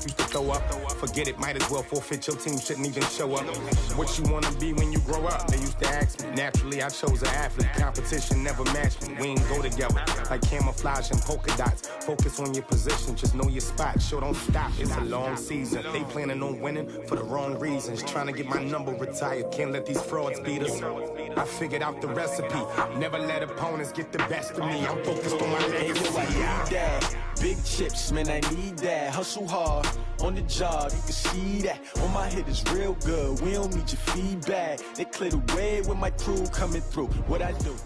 used to throw up. Forget it, might as well forfeit. Your team shouldn't even show up. What you wanna be when you grow up? They used to ask me. Naturally, I chose an athlete. Competition never matched me. We ain't go together like camouflage and polka dots. Focus on your position, just know your spot. Sure, don't stop. It's a long season. They planning on winning for the wrong reasons. Trying to get my number retired. Can't let these frauds beat us. I figured out the recipe. Never let opponents get the best of me. I'm focused on my legacy. Big chips, man, I need that. Hustle hard on the job, you can see that. On my head is real good. We don't need your feedback. They clear the way with my crew coming through. What I do?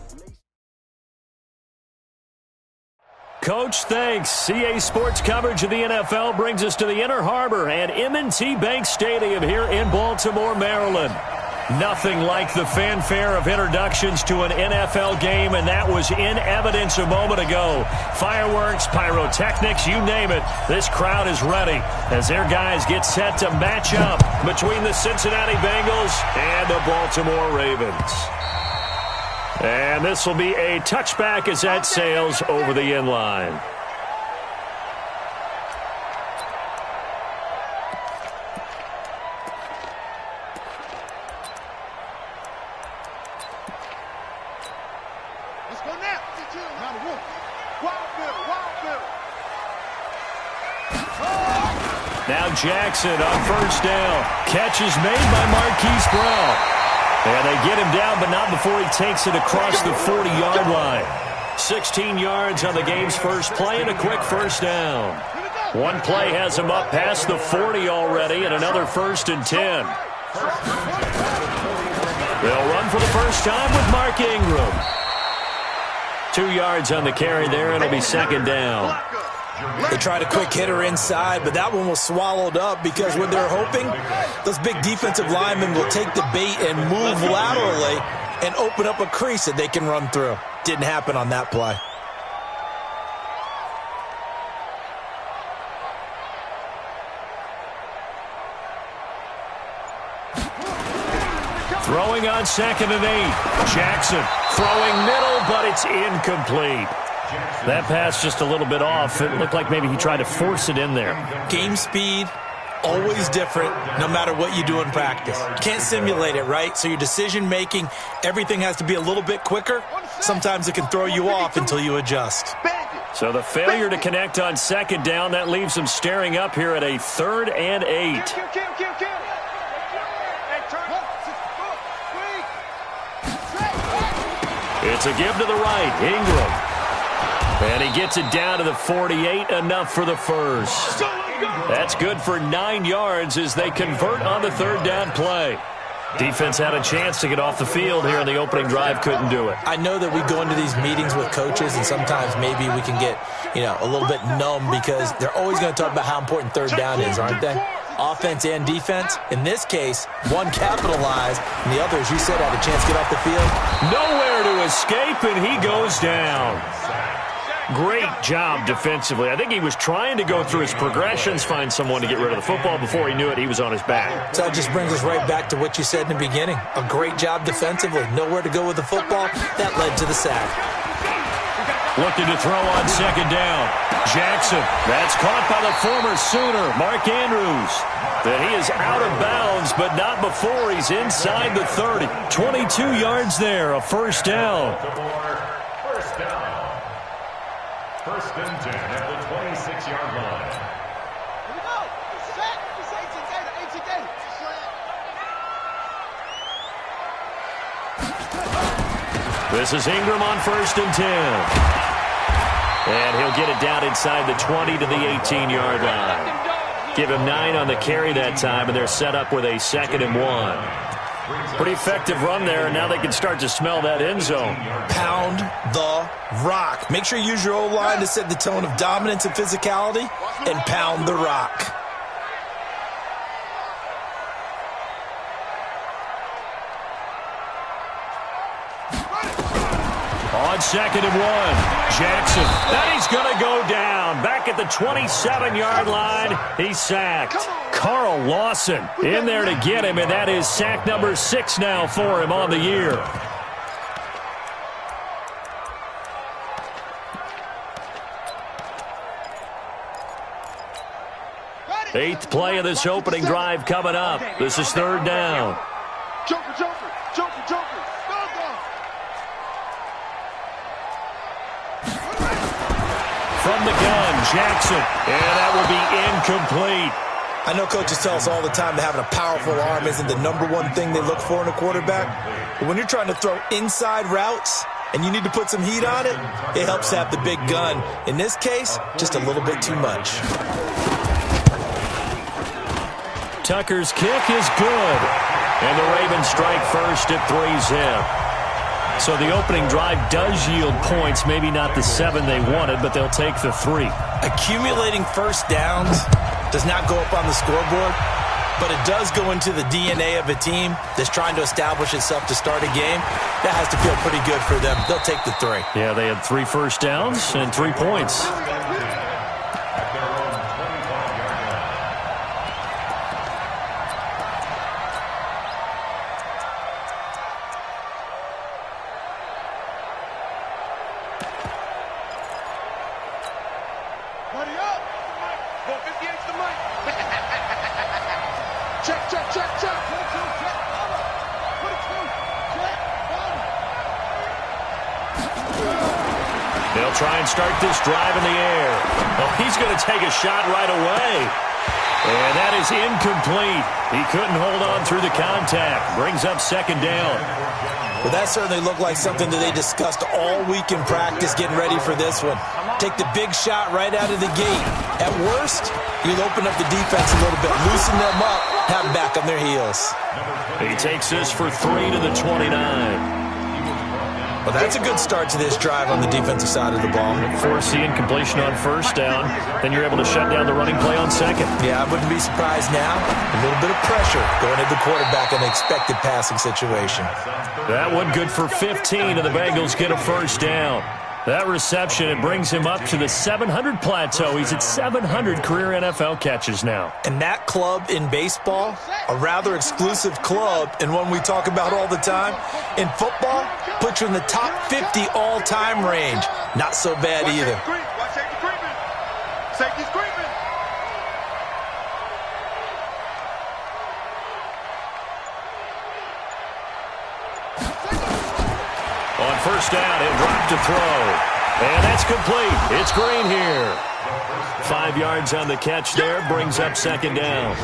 Coach, thanks. CA Sports coverage of the NFL brings us to the Inner Harbor and M&T Bank Stadium here in Baltimore, Maryland. Nothing like the fanfare of introductions to an NFL game, and that was in evidence a moment ago. Fireworks, pyrotechnics, you name it. This crowd is ready as their guys get set to match up between the Cincinnati Bengals and the Baltimore Ravens. And this will be a touchback as that sails over the end line. Now Jackson on first down. Catch is made by Marquise Brown. And they get him down, but not before he takes it across the 40-yard line. 16 yards on the game's first play and a quick first down. One play has him up past the 40 already and another 1st and 10. They'll run for the first time with Mark Ingram. 2 yards on the carry there, and it'll be 2nd down. They tried a quick hitter inside, but that one was swallowed up because what they're hoping, those big defensive linemen will take the bait and move laterally and open up a crease that they can run through. Didn't happen on that play. Throwing on 2nd and 8. Jackson throwing middle, but it's incomplete. That pass just a little bit off. It looked like maybe he tried to force it in there. Game speed, always different, no matter what you do in practice. You can't simulate it, right? So your decision-making, everything has to be a little bit quicker. Sometimes it can throw you off until you adjust. So the failure to connect on 2nd down, that leaves them staring up here at a 3rd and 8. It's a give to the right, Ingram. And he gets it down to the 48, enough for the first. That's good for 9 yards as they convert on the 3rd down play. Defense had a chance to get off the field here in the opening drive, couldn't do it. I know that we go into these meetings with coaches, and sometimes maybe we can get, a little bit numb because they're always going to talk about how important 3rd down is, aren't they? Offense and defense. In this case, one capitalized, and the other, as you said, had a chance to get off the field. Nowhere to escape, and he goes down. Great job defensively. I think he was trying to go through his progressions, find someone to get rid of the football. Before he knew it, he was on his back. So that just brings us right back to what you said in the beginning. A great job defensively. Nowhere to go with the football. That led to the sack. Looking to throw on 2nd down. Jackson. That's caught by the former Sooner, Mark Andrews. Then he is out of bounds, but not before he's inside the 30. 22 yards there, a 1st down. First down. 1st and 10 at the 26-yard line. Here we go. Set. It's 18 data. This is Ingram on 1st and 10. And he'll get it down inside the 20 to the 18-yard line. Give him 9 on the carry that time, and they're set up with a 2nd and 1. Pretty effective run there, and now they can start to smell that end zone. Pound the rock. Make sure you use your O-line to set the tone of dominance and physicality, and pound the rock. On 2nd and 1, Jackson. Then he's going to go down. Back at the 27-yard line, he's sacked. Carl Lawson in there to get him, and that is sack number 6 now for him on the year. Eighth play of this opening drive coming up. This is third down. Joker, Joker, Joker, Joker. Go, go. From the gun, Jackson. And that will be incomplete. I know coaches tell us all the time that having a powerful arm isn't the #1 thing they look for in a quarterback. But when you're trying to throw inside routes and you need to put some heat on it, it helps to have the big gun. In this case, just a little bit too much. Tucker's kick is good. And the Ravens strike first at 3-zip. So the opening drive does yield points, maybe not the 7 they wanted, but they'll take the 3. Accumulating first downs does not go up on the scoreboard, but it does go into the DNA of a team that's trying to establish itself to start a game. That has to feel pretty good for them. They'll take the 3. Yeah, they had 3 first downs and 3 points. Buddy up. Go 58's the mic. Check, check, check, check. 22, check, follow. 22, check, follow. They'll try and start this drive in the air. Well, he's going to take a shot right away. And that is incomplete. He couldn't hold on through the contact. Brings up second down. Well, that certainly looked like something that they discussed all week in practice getting ready for this one. Take the big shot right out of the gate. At worst, you'll open up the defense a little bit, loosen them up, have them back on their heels. He takes this for 3 to the 29. Well, that's a good start to this drive on the defensive side of the ball. Force the incompletion on first down. Then you're able to shut down the running play on second. Yeah, I wouldn't be surprised now. A little bit of pressure going at the quarterback in an expected passing situation. That one good for 15, and the Bengals get a first down. That reception, it brings him up to the 700 plateau. He's at 700 career NFL catches now. And that club in baseball, a rather exclusive club and one we talk about all the time. In football, puts you in the top 50 all-time range. Not so bad either. Watch safety creeping. Safety's creeping. On first down, he'll drop to throw. And that's complete. It's Green here. 5 yards on the catch there, brings up second down.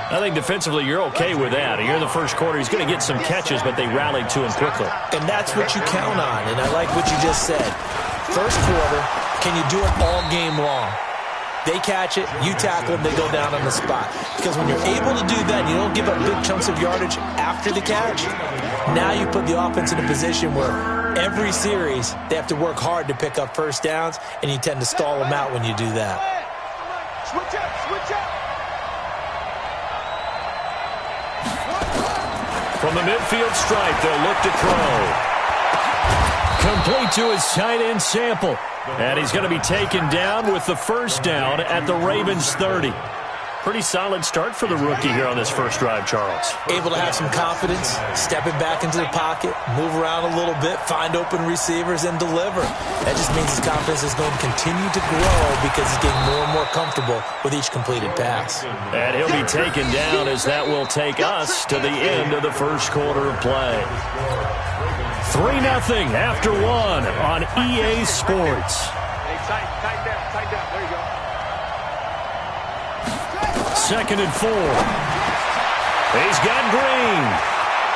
I think defensively you're okay with that. Here in the first quarter, he's going to get some catches, but they rallied to him quickly. And that's what you count on, and I like what you just said. First quarter, can you do it all game long? They catch it, you tackle them, they go down on the spot. Because when you're able to do that, you don't give up big chunks of yardage after the catch, now you put the offense in a position where every series they have to work hard to pick up first downs, and you tend to stall them out when you do that. Switch up, switch up. From the midfield stripe, they'll look to throw. Complete to his tight end Sample. And he's going to be taken down with the first down at the Ravens 30. Pretty solid start for the rookie here on this first drive, Charles. Able to have some confidence, stepping back into the pocket, move around a little bit, find open receivers, and deliver. That just means his confidence is going to continue to grow because he's getting more and more comfortable with each completed pass. And he'll be taken down as that will take us to the end of the first quarter of play. 3-0 after 1 on EA Sports. Hey, tight down. There you go. Second and 4. He's got Green.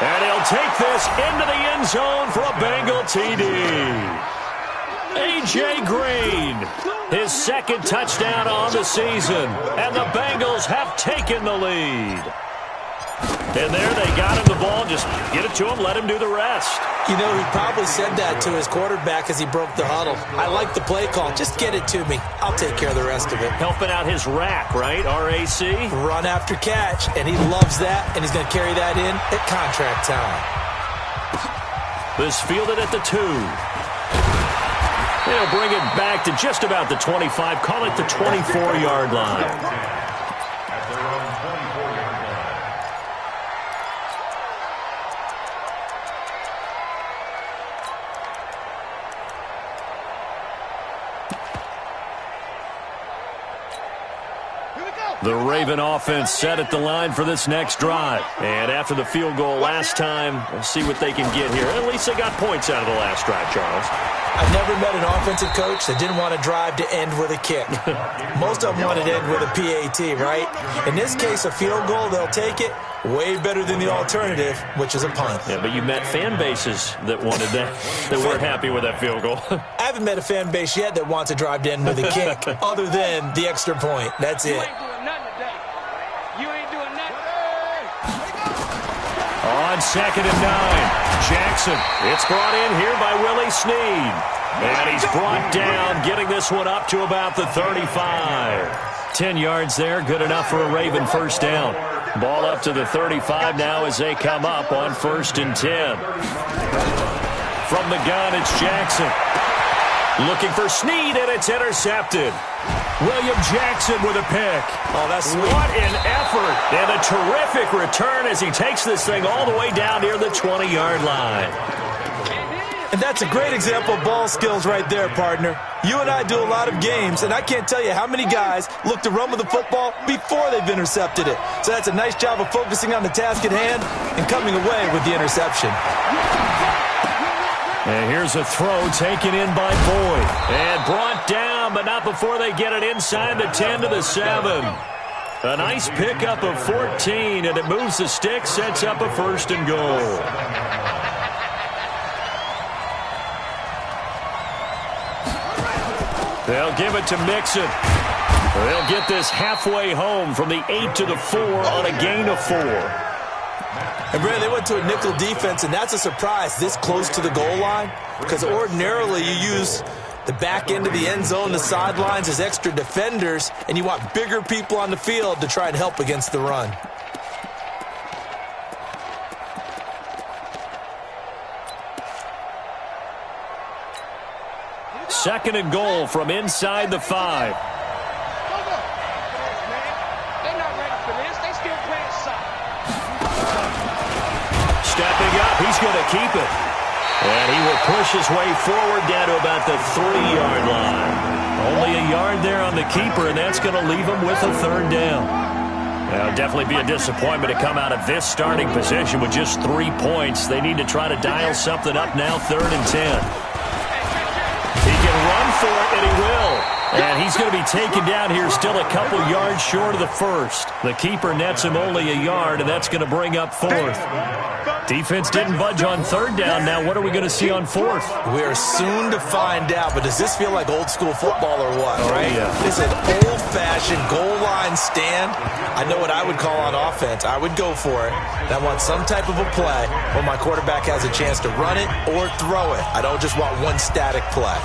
And he'll take this into the end zone for a Bengal TD. A.J. Green, his second touchdown on the season. And the Bengals have taken the lead. And there they got him the ball. Just get it to him, let him do the rest. You know, he probably said that to his quarterback as he broke the huddle. I like the play call. Just get it to me. I'll take care of the rest of it. Helping out his rack, right? RAC. Run after catch, and he loves that, and he's going to carry that in at contract time. This fielded at the 2. They'll bring it back to just about the 25. Call it the 24-yard line. The Raven offense set at the line for this next drive. And after the field goal last time, we'll see what they can get here. At least they got points out of the last drive, Charles. I've never met an offensive coach that didn't want to drive to end with a kick. Most of them wanted to end with a PAT, right? In this case, a field goal, they'll take it. Way better than the alternative, which is a punt. Yeah, but you met fan bases that wanted that, that weren't happy with that field goal. I haven't met a fan base yet that wants to drive to end with a kick, other than the extra point. That's it. You ain't doing nothing today. You ain't doing nothing. On 2nd and 9, Jackson. It's brought in here by Willie Snead. And he's brought down, getting this one up to about the 35. 10 yards there, good enough for a Raven first down. Ball up to the 35 now as they come up on 1st and 10. From the gun, it's Jackson. Looking for Snead, and it's intercepted. William Jackson with a pick. Oh, that's sweet. What an effort. And a terrific return as he takes this thing all the way down near the 20-yard line. And that's a great example of ball skills right there, partner. You and I do a lot of games, and I can't tell you how many guys look to run with the football before they've intercepted it. So that's a nice job of focusing on the task at hand and coming away with the interception. And here's a throw taken in by Boyd. And brought down, but not before they get it inside the 10 to the 7. A nice pickup of 14, and it moves the stick, sets up a 1st and goal. They'll give it to Mixon. They'll get this halfway home from the 8 to the 4 on a gain of 4. And, Brad, they went to a nickel defense, and that's a surprise this close to the goal line, because ordinarily you use the back end of the end zone, the sidelines as extra defenders, and you want bigger people on the field to try and help against the run. Second and goal from inside the 5. They're not ready for this. They still playing soccer. Stepping up, he's going to keep it. And he will push his way forward down to about the 3-yard line. Only a yard there on the keeper, and that's going to leave him with a 3rd down. It'll definitely be a disappointment to come out of this starting position with just 3 points. They need to try to dial something up now, 3rd and 10. He can run for it, and he will. And he's going to be taken down here still a couple yards short of the 1st. The keeper nets him only a yard, and that's going to bring up 4th. Defense didn't budge on 3rd down. Now what are we going to see on 4th? We are soon to find out, but does this feel like old school football or what, right? Yeah. It's an old-fashioned goal line stand. I know what I would call on offense. I would go for it. And I want some type of a play where my quarterback has a chance to run it or throw it. I don't just want one static play.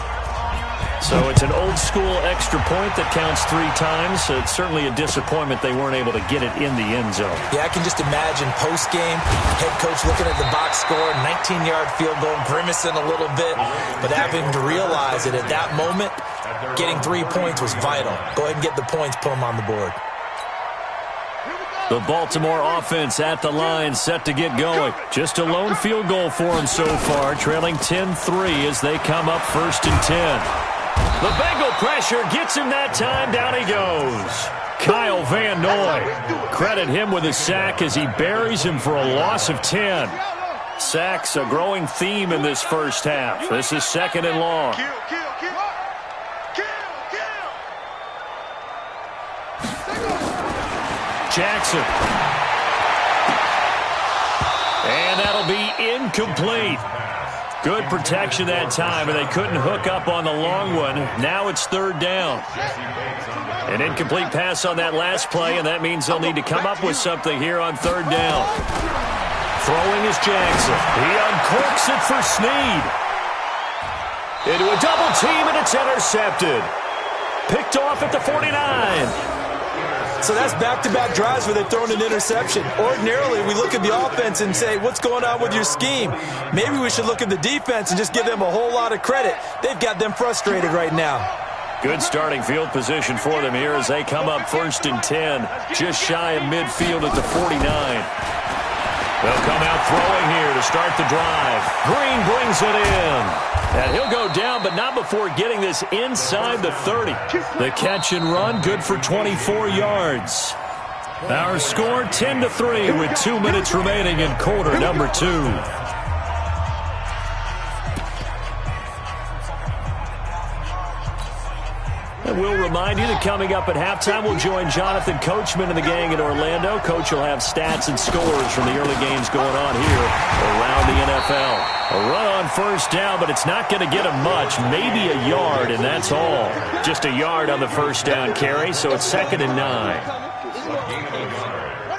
So it's an old-school extra point that counts 3 times. So it's certainly a disappointment they weren't able to get it in the end zone. Yeah, I can just imagine post-game, head coach looking at the box score, 19-yard field goal, grimacing a little bit, but having to realize that at that moment, getting 3 points was vital. Go ahead and get the points, put them on the board. The Baltimore offense at the line, set to get going. Just a lone field goal for them so far, trailing 10-3 as they come up 1st and 10. The Bengal pressure gets him that time. Down he goes. Kyle Van Noy. Credit him with a sack as he buries him for a loss of 10. Sacks a growing theme in this first half. This is 2nd and long. Jackson. And that'll be incomplete. Good protection that time, and they couldn't hook up on the long one. Now it's 3rd down. An incomplete pass on that last play, and that means they'll need to come up with something here on 3rd down. Throwing is Jackson. He uncorks it for Snead. Into a double team, and it's intercepted. Picked off at the 49. So that's back-to-back drives where they're throwing an interception. Ordinarily, we look at the offense and say, what's going on with your scheme? Maybe we should look at the defense and just give them a whole lot of credit. They've got them frustrated right now. Good starting field position for them here as they come up 1st and 10, just shy of midfield at the 49. They'll come out throwing here to start the drive. Green brings it in. And he'll go down, but not before getting this inside the 30. The catch and run, good for 24 yards. Our score, 10-3, with 2 minutes remaining in quarter number 2. And we'll remind you that coming up at halftime, we'll join Jonathan Coachman and the gang in Orlando. Coach will have stats and scores from the early games going on here around the NFL. A run on first down, but it's not going to get him much. Maybe a yard, and that's all. Just a yard on the first down carry, so it's 2nd and 9.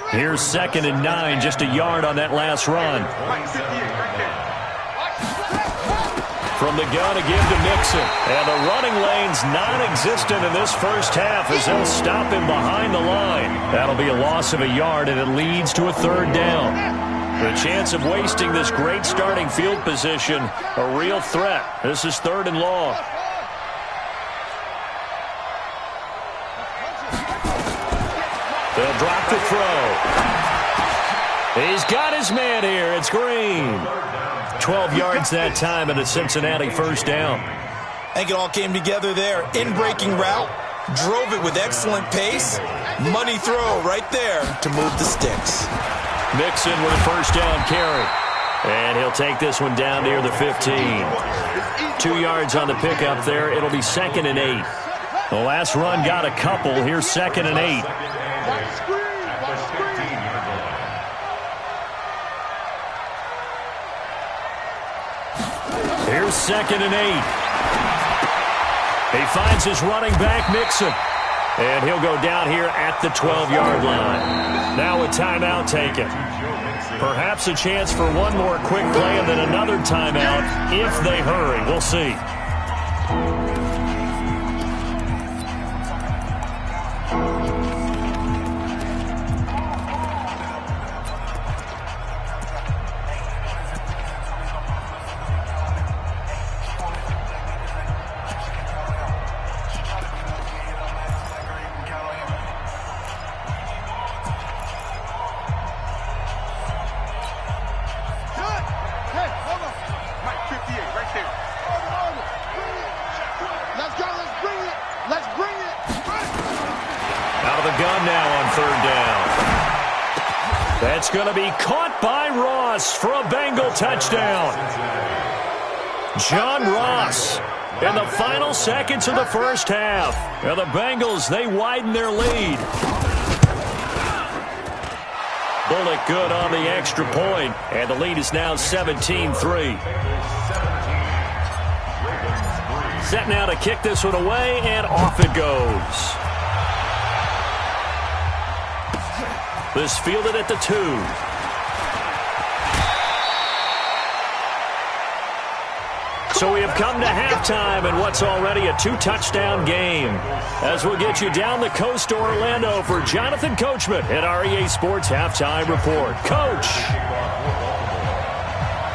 Here's 2nd and 9, just a yard on that last run. From the gun, a give to Mixon. And the running lane's non-existent in this first half as they'll stop him behind the line. That'll be a loss of a yard, and it leads to a 3rd down. The chance of wasting this great starting field position, a real threat. This is 3rd and long. They'll drop the throw. He's got his man here. It's Green. 12 yards that time and a Cincinnati first down. I think it all came together there. In-breaking route, drove it with excellent pace. Money throw right there to move the sticks. Mixon with a first down carry. And he'll take this one down near the 15. 2 yards on the pickup there. It'll be 2nd and 8. The last run got a couple. Here's 2nd and 8. Here's 2nd and 8. He finds his running back, Mixon. And he'll go down here at the 12-yard line. Now a timeout taken. Perhaps a chance for one more quick play and then another timeout if they hurry. We'll see. That's going to be caught by Ross for a Bengal touchdown. John Ross in the final seconds of the first half. And the Bengals, they widen their lead. Bullock good on the extra point, and the lead is now 17-3. Set now to kick this one away, and off it goes. This fielded at the 2. So we have come to halftime in what's already a 2-touchdown game. As we'll get you down the coast to Orlando for Jonathan Coachman at our EA Sports Halftime Report. Coach!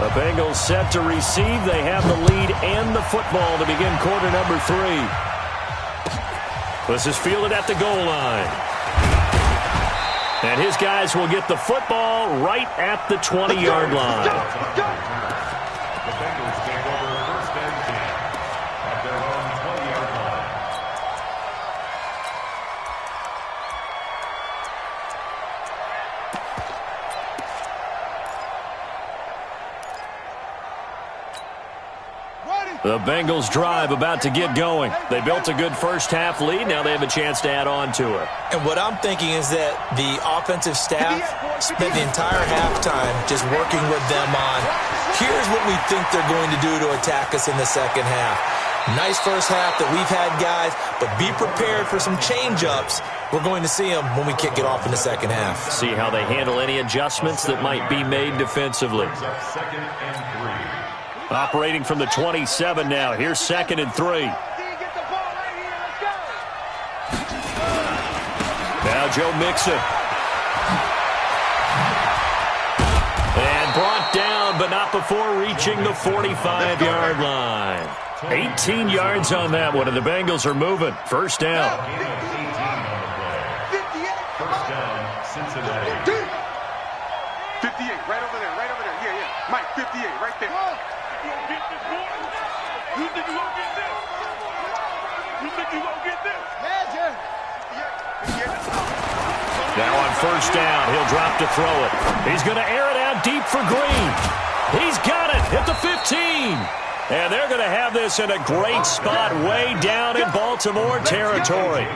The Bengals set to receive. They have the lead and the football to begin quarter number 3. This is fielded at the goal line. And his guys will get the football right at the 20-yard line. The Bengals take over 1st and 10 at their own 20-yard line. The Bengals drive about to get going. They built a good first half lead. Now they have a chance to add on to it. And what I'm thinking is that the offensive staff spent the entire halftime just working with them on, here's what we think they're going to do to attack us in the second half. Nice first half that we've had, guys, but be prepared for some change-ups. We're going to see them when we kick it off in the second half. See how they handle any adjustments that might be made defensively. 2nd and 3. Operating from the 27 now. Here's 2nd and 3. Now Joe Mixon. And brought down, but not before reaching the 45-yard line. 18 yards on that one, and the Bengals are moving. First down. First down, Cincinnati. 58, right over there, right over there. Yeah, yeah. Mike, 58, right there. You gonna get this, boy? You think you gonna get this? You think you gonna get this? Yeah, Jerry. Now on first down, he'll drop to throw it. He's going to air it out deep for Green. He's got it at the 15. And they're going to have this in a great spot way down in Baltimore territory.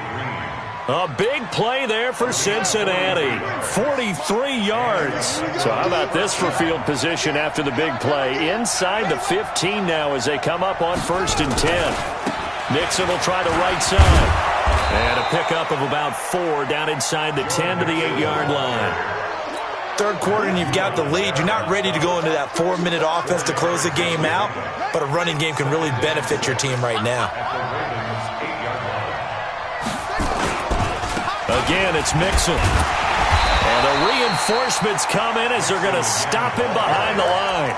A big play there for Cincinnati. 43 yards. So how about this for field position after the big play? Inside the 15 now as they come up on 1st and 10. Mixon will try the right side. And a pickup of about 4 down inside the 10 to the 8-yard line. Third quarter and you've got the lead. You're not ready to go into that 4-minute offense to close the game out, but a running game can really benefit your team right now. Again, it's Mixon. And the reinforcements come in as they're going to stop him behind the line.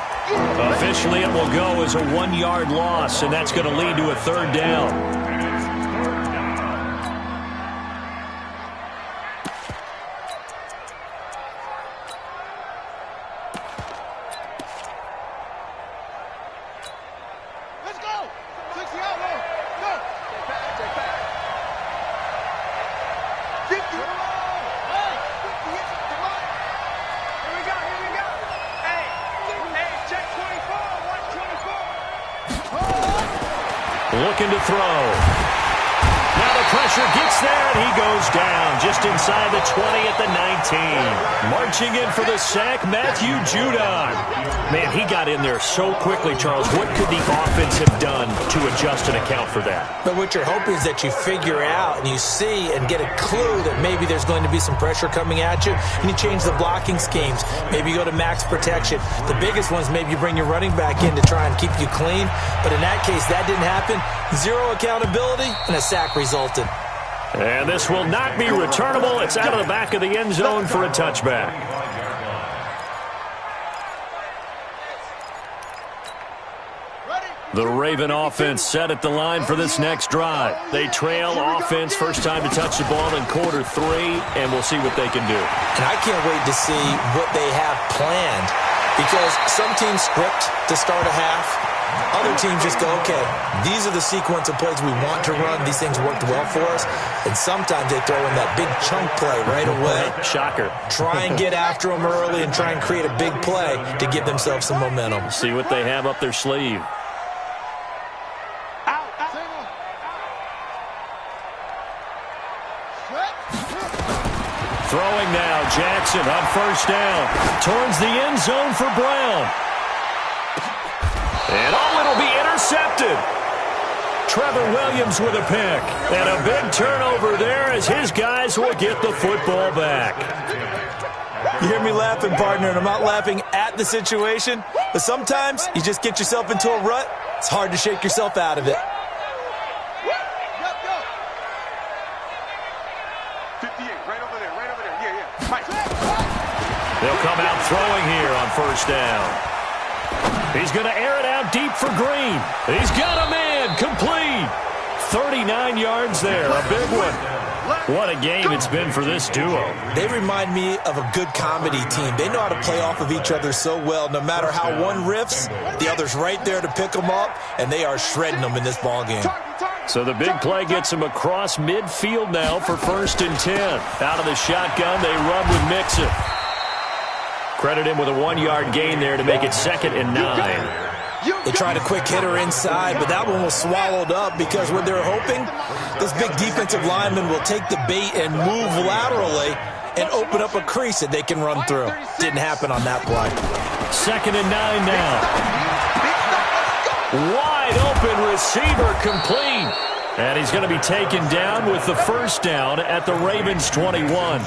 Officially, it will go as a 1-yard loss, and that's going to lead to a 3rd down. Looking to throw. Now the pressure gets there, and he goes down just inside the 20 at the 19. Marching in for the sack, Matthew Judon. Man, he got in there so quickly, Charles. What could the offense have done to adjust and account for that? But what you're hoping is that you figure out and you see and get a clue that maybe there's going to be some pressure coming at you, and you change the blocking schemes. Maybe you go to max protection. The biggest one is maybe you bring your running back in to try and keep you clean. But in that case, that didn't happen. 0 accountability, and a sack resulted. And this will not be returnable. It's out of the back of the end zone for a touchback. The Raven offense set at the line for this next drive. They trail offense, first time to touch the ball in quarter 3, and we'll see what they can do. And I can't wait to see what they have planned, because some teams script to start a half. Other teams just go, okay, these are the sequence of plays we want to run. These things worked well for us. And sometimes they throw in that big chunk play right away. Shocker. Try and get after them early and try and create a big play to give themselves some momentum. See what they have up their sleeve. Throwing now, Jackson on first down. Towards the end zone for Brown. And it'll be intercepted. Trevor Williams with a pick. And a big turnover there as his guys will get the football back. You hear me laughing, partner, and I'm not laughing at the situation. But sometimes you just get yourself into a rut. It's hard to shake yourself out of it. 58, right over there, right over there. Yeah, yeah. Mike. They'll come out throwing here on first down. He's going to air it out deep for Green. He's got a man, complete. 39 yards there, a big one. What a game it's been for this duo. They remind me of a good comedy team. They know how to play off of each other so well. No matter how one riffs, the other's right there to pick them up, and they are shredding them in this ball game. So the big play gets him across midfield now for 1st and 10. Out of the shotgun, they run with Mixon. Credit him with a 1-yard gain there to make it 2nd and 9. They tried a quick hitter inside, but that one was swallowed up because what they're hoping, this big defensive lineman will take the bait and move laterally and open up a crease that they can run through. Didn't happen on that play. 2nd and 9 now. Wide open receiver, complete. And he's going to be taken down with the first down at the Ravens 21.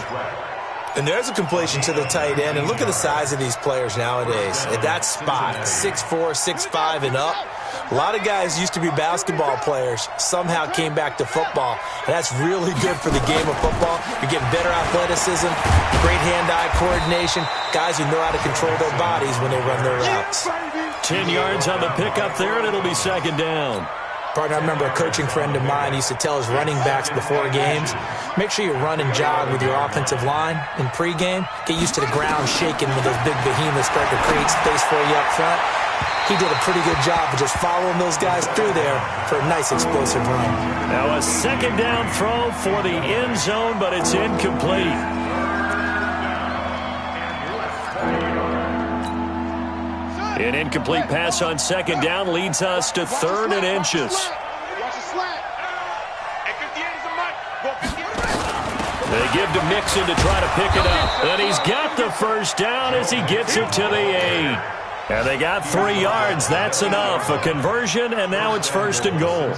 And there's a completion to the tight end. And look at the size of these players nowadays. At that spot, 6'4", 6'5", and up. A lot of guys used to be basketball players, somehow came back to football. And that's really good for the game of football. You're getting better athleticism, great hand-eye coordination, guys who know how to control their bodies when they run their routes. 10 yards on the pickup there, and it'll be 2nd down. Partner, I remember a coaching friend of mine used to tell his running backs before games, make sure you run and jog with your offensive line in pregame. Get used to the ground shaking when those big behemoths start to create space for you up front. He did a pretty good job of just following those guys through there for a nice explosive run. Now a second down throw for the end zone, but it's incomplete. An incomplete pass on second down leads us to 3rd and inches. They give to Mixon to try to pick it up. And he's got the first down as he gets it to the 8. And they got 3 yards. That's enough. A conversion, and now it's 1st and goal.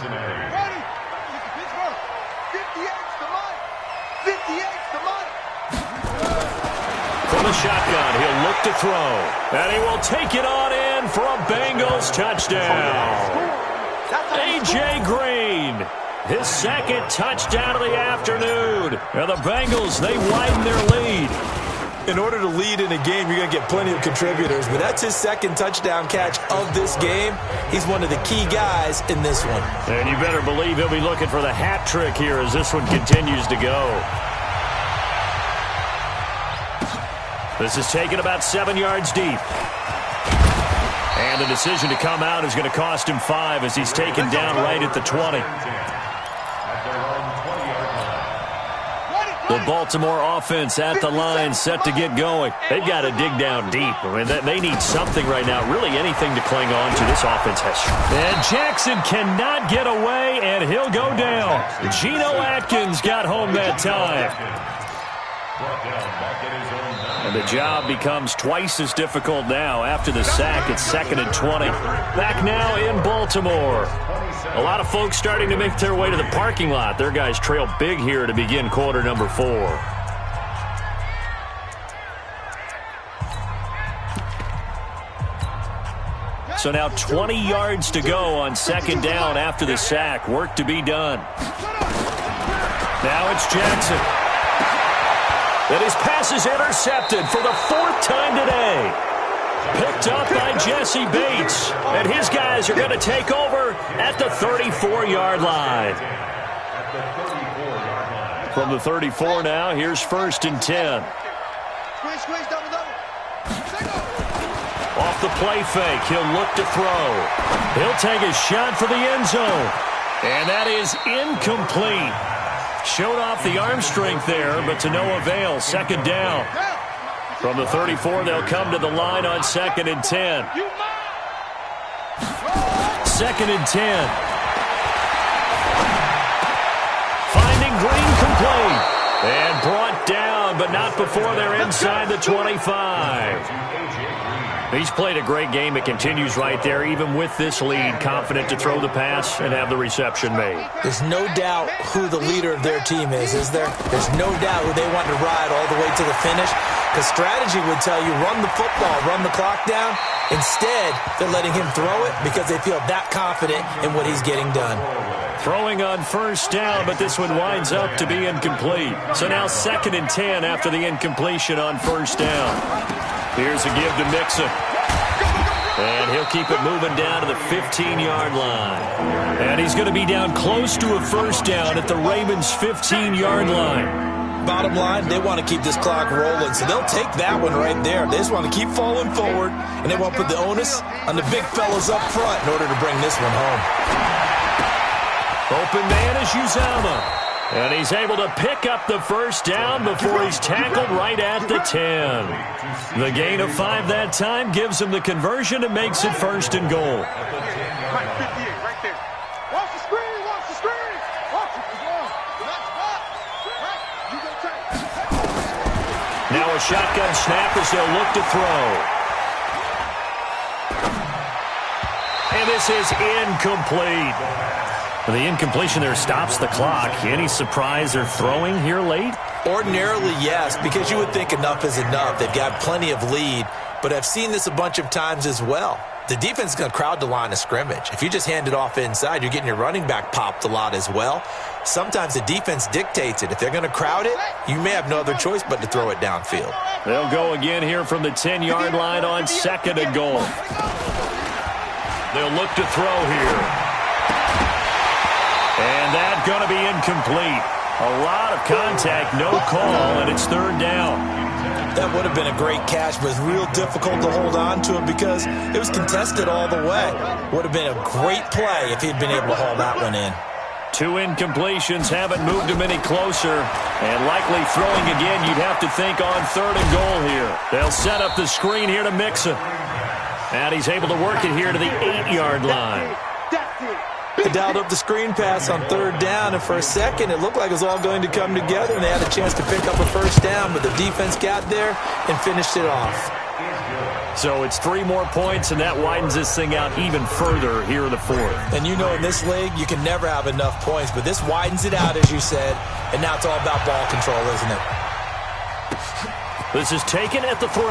From the shotgun, he'll look to throw. And he will take it on in for a Bengals touchdown. A.J. Green, his 2nd touchdown of the afternoon. And the Bengals, they widen their lead. In order to lead in a game, you're going to get plenty of contributors, but that's his 2nd touchdown catch of this game. He's one of the key guys in this one. And you better believe he'll be looking for the hat trick here as this one continues to go. This is taken about 7 yards deep. And the decision to come out is going to cost him 5 as he's taken down right at the 20. The Baltimore offense at the line, set to get going. They've got to dig down deep. I mean, they need something right now, really anything to cling on to. This offense has. And Jackson cannot get away, and he'll go down. Geno Atkins got home that time. And the job becomes twice as difficult now. After the sack, it's 2nd and 20. Back now in Baltimore. A lot of folks starting to make their way to the parking lot. Their guys trail big here to begin quarter number 4. So now 20 yards to go on 2nd down after the sack. Work to be done. Now it's Jackson. And his pass is intercepted for the 4th time today. Picked up by Jesse Bates. And his guys are going to take over at the 34-yard line. From the 34 now, here's 1st and 10. Off the play fake, he'll look to throw. He'll take a shot for the end zone. And that is incomplete. Showed off the arm strength there, but to no avail. 2nd down. From the 34, they'll come to the line on 2nd and 10. 2nd and 10. Finding Green complete. And brought down, but not before they're inside the 25. He's played a great game. It continues right there, even with this lead, confident to throw the pass and have the reception made. There's no doubt who the leader of their team is there? There's no doubt who they want to ride all the way to the finish. Because strategy would tell you, run the football, run the clock down. Instead, they're letting him throw it because they feel that confident in what he's getting done. Throwing on 1st down, but this one winds up to be incomplete. So now 2nd and 10 after the incompletion on 1st down. Here's a give to Mixon. And he'll keep it moving down to the 15-yard line. And he's going to be down close to a 1st down at the Ravens' 15-yard line. Bottom line, they want to keep this clock rolling, so they'll take that one right there. They just want to keep falling forward, and they won't put the onus on the big fellas up front in order to bring this one home. Open man is Uzama. And he's able to pick up the 1st down before he's tackled right at the 10. The gain of 5 that time gives him the conversion and makes it 1st and goal. Right, 58, right there. Watch the screen, watch the screen. Watch it. Now a shotgun snap as they'll look to throw. And this is incomplete. The incompletion there stops the clock. Any surprise they're throwing here late? Ordinarily, yes, because you would think enough is enough. They've got plenty of lead, but I've seen this a bunch of times as well. The defense is going to crowd the line of scrimmage. If you just hand it off inside, you're getting your running back popped a lot as well. Sometimes the defense dictates it. If they're going to crowd it, you may have no other choice but to throw it downfield. They'll go again here from the 10-yard line on 2nd and goal. They'll look to throw here. going to be incomplete. A lot of contact, no call, and it's third down. That would have been a great catch, but it's real difficult to hold on to it because it was contested all the way. Would have been a great play if he'd been able to haul that one in. 2 incompletions haven't moved him any closer. And likely throwing again, you'd have to think on 3rd and goal here. They'll set up the screen here to Mixon. And he's able to work it here to the 8-yard line. They dialed up the screen pass on 3rd down, and for a second it looked like it was all going to come together, and they had a chance to pick up a first down, but the defense got there and finished it off. So it's 3 more points, and that widens this thing out even further here in the 4th. And you know in this league, you can never have enough points, but this widens it out, as you said, and now it's all about ball control, isn't it? This is taken at the 3.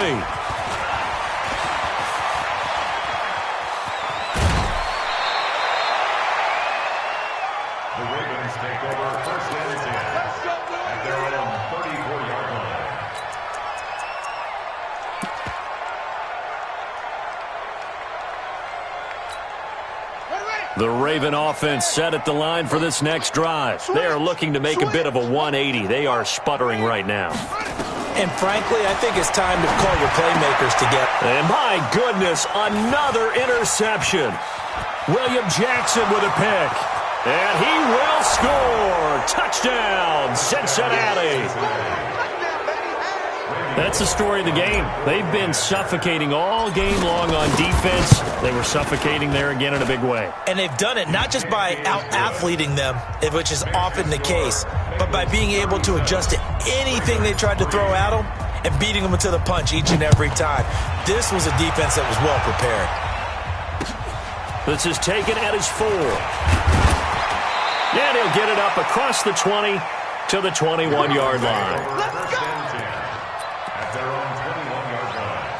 The Raven offense set at the line for this next drive. They are looking to make a bit of a 180. They are sputtering right now. And frankly, I think it's time to call your playmakers together. And my goodness, another interception. William Jackson with a pick. And he will score. Touchdown, Cincinnati. That's the story of the game. They've been suffocating all game long on defense. They were suffocating there again in a big way. And they've done it not just by out-athleting them, which is often the case, but by being able to adjust to anything they tried to throw at them and beating them to the punch each and every time. This was a defense that was well prepared. This is taken at his 4. And he'll get it up across the 20 to the 21-yard line. Let's go! At their own 21-yard line.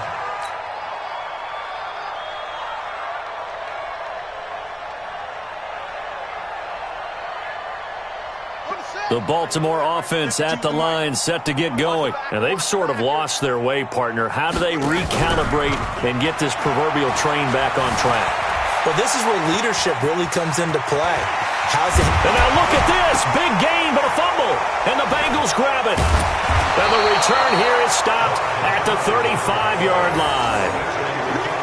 The Baltimore offense at the line, set to get going. And they've sort of lost their way, partner. How do they recalibrate and get this proverbial train back on track? Well, this is where leadership really comes into play. How's it? And now look at this. Big gain, but a fumble. And the Bengals grab it. And the return here is stopped at the 35-yard line.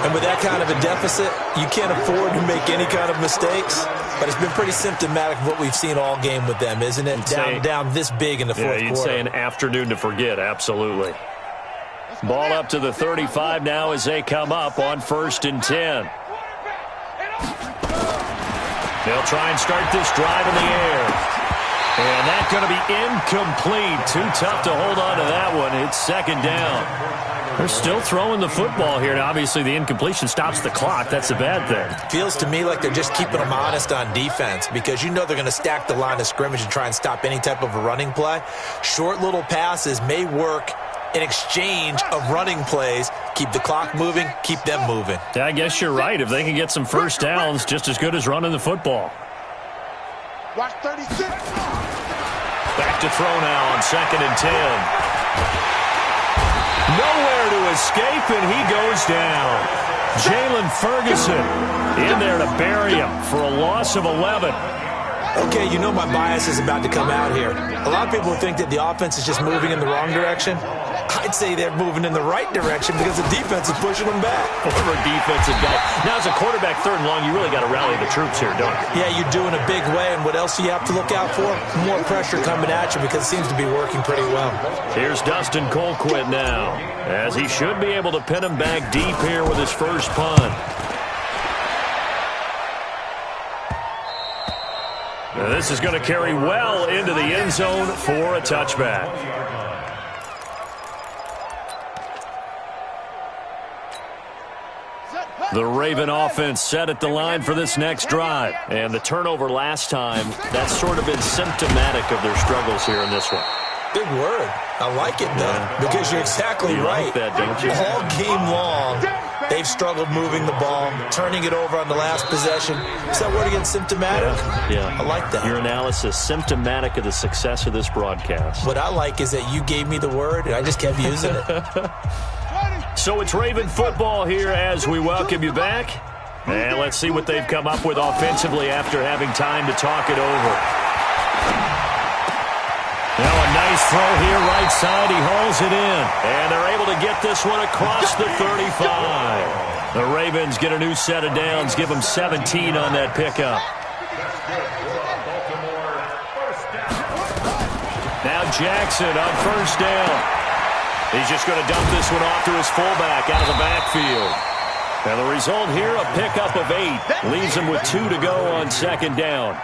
And with that kind of a deficit, you can't afford to make any kind of mistakes. But it's been pretty symptomatic of what we've seen all game with them, isn't it? Down this big in the fourth quarter. Yeah, you'd say an afternoon to forget, absolutely. Ball up to the 35 now as they come up on 1st and 10. They'll try and start this drive in the air. And that's going to be incomplete. Too tough to hold on to that one. It's 2nd down. They're still throwing the football here. Now, obviously, the incompletion stops the clock. That's a bad thing. Feels to me like they're just keeping them honest on defense because you know they're going to stack the line of scrimmage and try and stop any type of a running play. Short little passes may work in exchange of running plays. Keep the clock moving, keep them moving. Yeah, I guess you're right. If they can get some first downs, just as good as running the football. Watch 36. Back to throw now on 2nd and 10. Nowhere to escape, and he goes down. Jalen Ferguson in there to bury him for a loss of 11. Okay, you know my bias is about to come out here. A lot of people think that the offense is just moving in the wrong direction. I'd say they're moving in the right direction because the defense is pushing them back. Former defensive guy. Now, as a quarterback 3rd and long, you really got to rally the troops here, don't you? Yeah, you do in a big way, and what else do you have to look out for? More pressure coming at you because it seems to be working pretty well. Here's Dustin Colquitt now, as he should be able to pin him back deep here with his first punt. Now, this is going to carry well into the end zone for a touchback. The Raven offense set at the line for this next drive. And the turnover last time, that's sort of been symptomatic of their struggles here in this one. Big word. I like it, though, because you're exactly right. Like that, don't you? All game long, they've struggled moving the ball, turning it over on the last possession. Is that word again, symptomatic? Yeah. I like that. Your analysis, symptomatic of the success of this broadcast. What I like is that you gave me the word, and I just kept using it. So it's Raven football here as we welcome you back. And let's see what they've come up with offensively after having time to talk it over. Now a nice throw here, right side. He hauls it in. And they're able to get this one across the 35. The Ravens get a new set of downs, give them 17 on that pickup. Now Jackson on first down. He's just going to dump this one off to his fullback out of the backfield. And the result here, a pickup of 8. Leaves him with 2 to go on second down.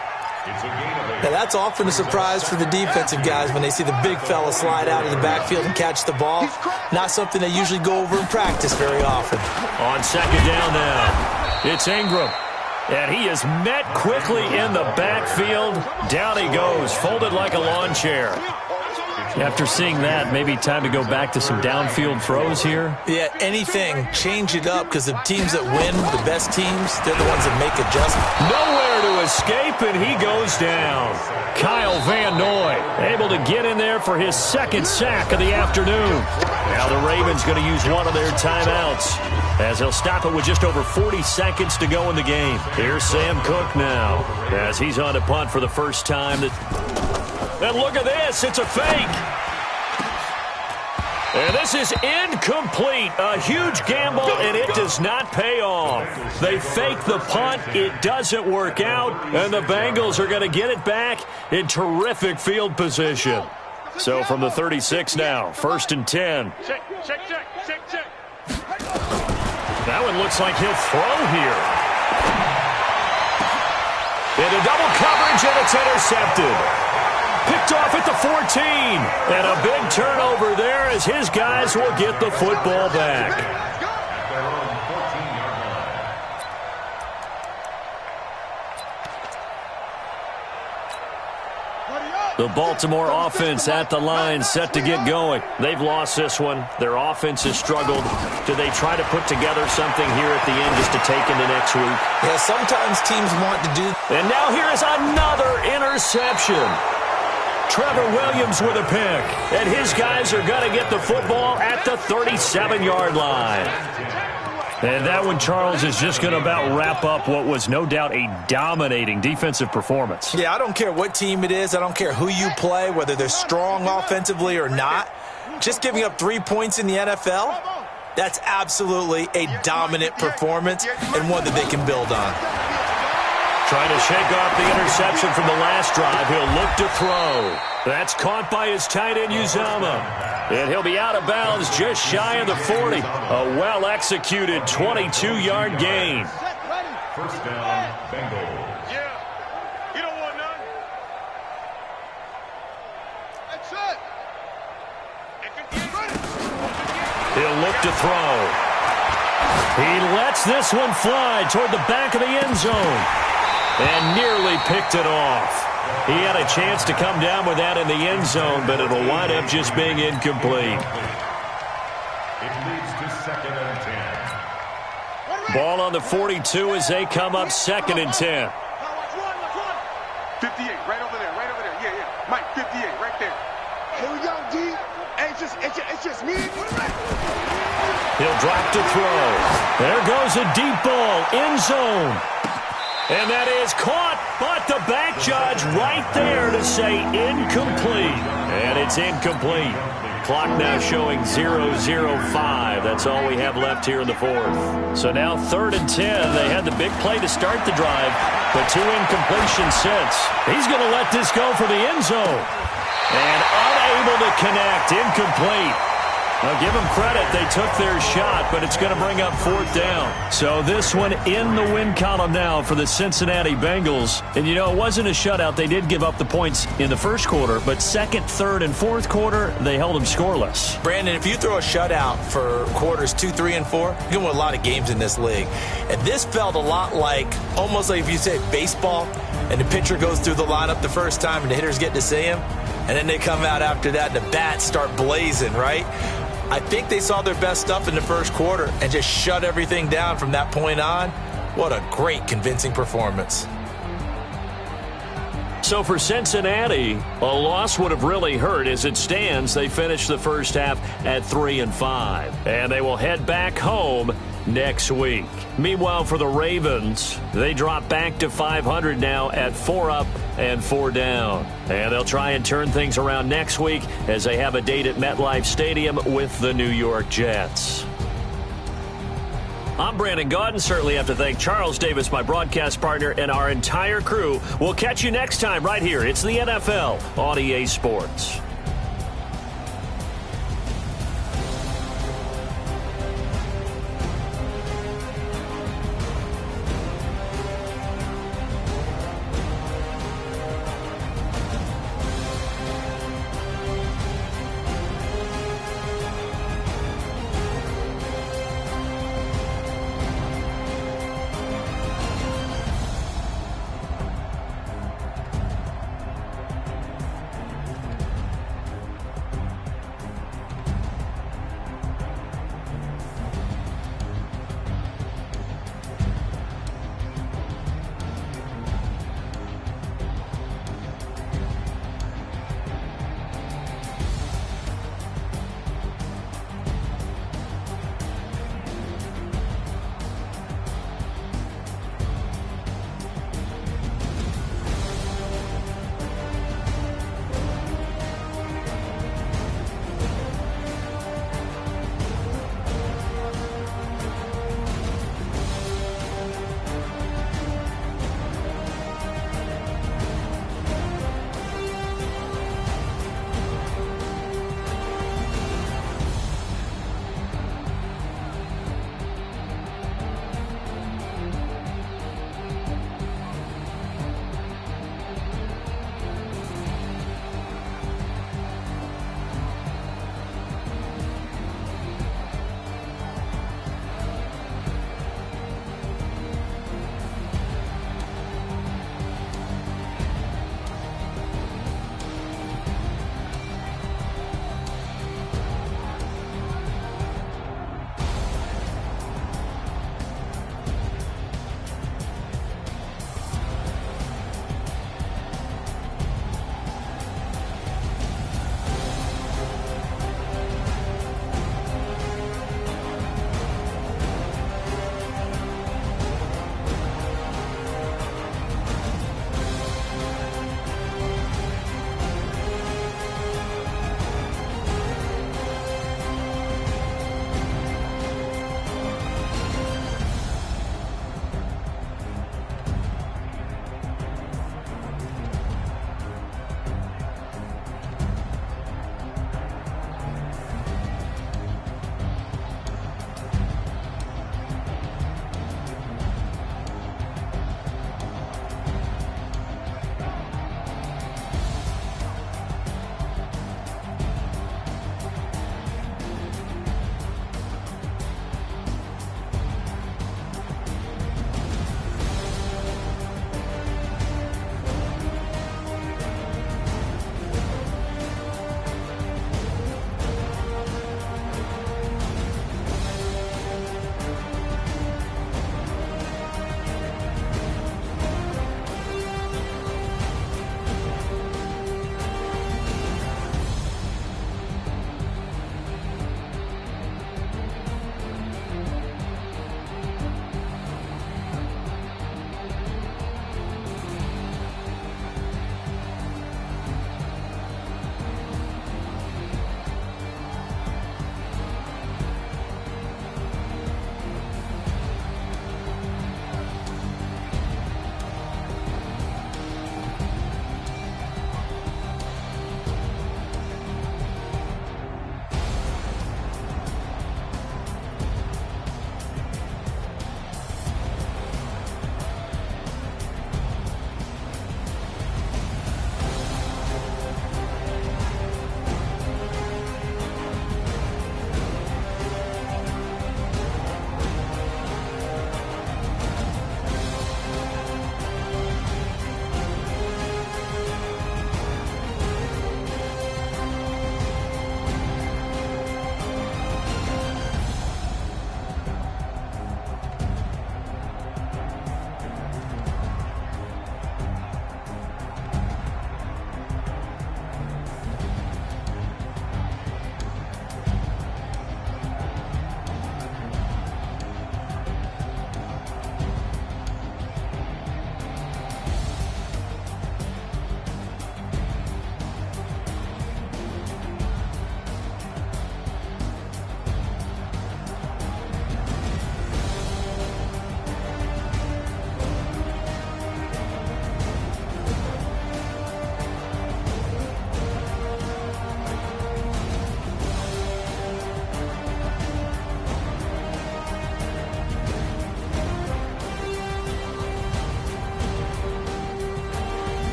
Now that's often a surprise for the defensive guys when they see the big fella slide out of the backfield and catch the ball. Not something they usually go over in practice very often. On second down now, it's Ingram. And he is met quickly in the backfield. Down he goes, folded like a lawn chair. After seeing that, maybe time to go back to some downfield throws here. Yeah, anything. Change it up because the teams that win, the best teams, they're the ones that make adjustments. Nowhere to escape, and he goes down. Kyle Van Noy able to get in there for his second sack of the afternoon. Now the Ravens going to use one of their timeouts as he'll stop it with just over 40 seconds to go in the game. Here's Sam Cook now as he's on to punt for the first time. And look at this. It's a fake. And this is incomplete. A huge gamble, and it does not pay off. They fake the punt. It doesn't work out, and the Bengals are going to get it back in terrific field position. So from the 36 now, 1st and 10. Check. That one looks like he'll throw here. Into double coverage, and it's intercepted. Picked off at the 14. And a big turnover there as his guys will get the football back. The Baltimore offense at the line, set to get going. They've lost this one. Their offense has struggled. Do they try to put together something here at the end just to take into next week? Yeah, sometimes teams want to do. And now here is another interception. Trevor Williams with a pick. And his guys are going to get the football at the 37-yard line. And that one, Charles, is just going to about wrap up what was no doubt a dominating defensive performance. Yeah, I don't care what team it is. I don't care who you play, whether they're strong offensively or not. Just giving up 3 points in the NFL, that's absolutely a dominant performance and one that they can build on. Trying to shake off the interception from the last drive. He'll look to throw. That's caught by his tight end, Uzomah. And he'll be out of bounds just shy of the 40. A well-executed 22-yard gain. First down, Bengals. Yeah. You don't want none. That's it. He'll look to throw. He lets this one fly toward the back of the end zone. And nearly picked it off. He had a chance to come down with that in the end zone, but it'll wind up just being incomplete. It leads to 2nd and 10. Ball on the 42 as they come up 2nd and 10. 58, right over there. Yeah. Mike, 58, right there. Here we go, D. Hey, it's just me. He'll drop to throw. There goes a deep ball, end zone. And that is caught, but the back judge right there to say incomplete. And it's incomplete. Clock now showing 0:05. That's all we have left here in the 4th. So now 3rd and 10. They had the big play to start the drive, but 2 incompletions since. He's going to let this go for the end zone. And unable to connect, incomplete. Now, give them credit. They took their shot, but it's going to bring up 4th down. So this one in the win column now for the Cincinnati Bengals. And, you know, it wasn't a shutout. They did give up the points in the first quarter, but 2nd, 3rd, and 4th quarter, they held them scoreless. Brandon, if you throw a shutout for quarters 2, 3, and 4, you're going to win a lot of games in this league. And this felt a lot like, almost like if you say baseball, and the pitcher goes through the lineup the first time and the hitters get to see him, and then they come out after that and the bats start blazing, right? I think they saw their best stuff in the first quarter and just shut everything down from that point on. What a great, convincing performance. So for Cincinnati, a loss would have really hurt. As it stands, they finished the first half at 3-5. And they will head back home next week. Meanwhile, for the Ravens, they drop back to 500 now at 4 up and 4 down. And they'll try and turn things around next week as they have a date at MetLife Stadium with the New York Jets. I'm Brandon Gaudin. Certainly have to thank Charles Davis, my broadcast partner, and our entire crew. We'll catch you next time right here. It's the NFL on EA Sports.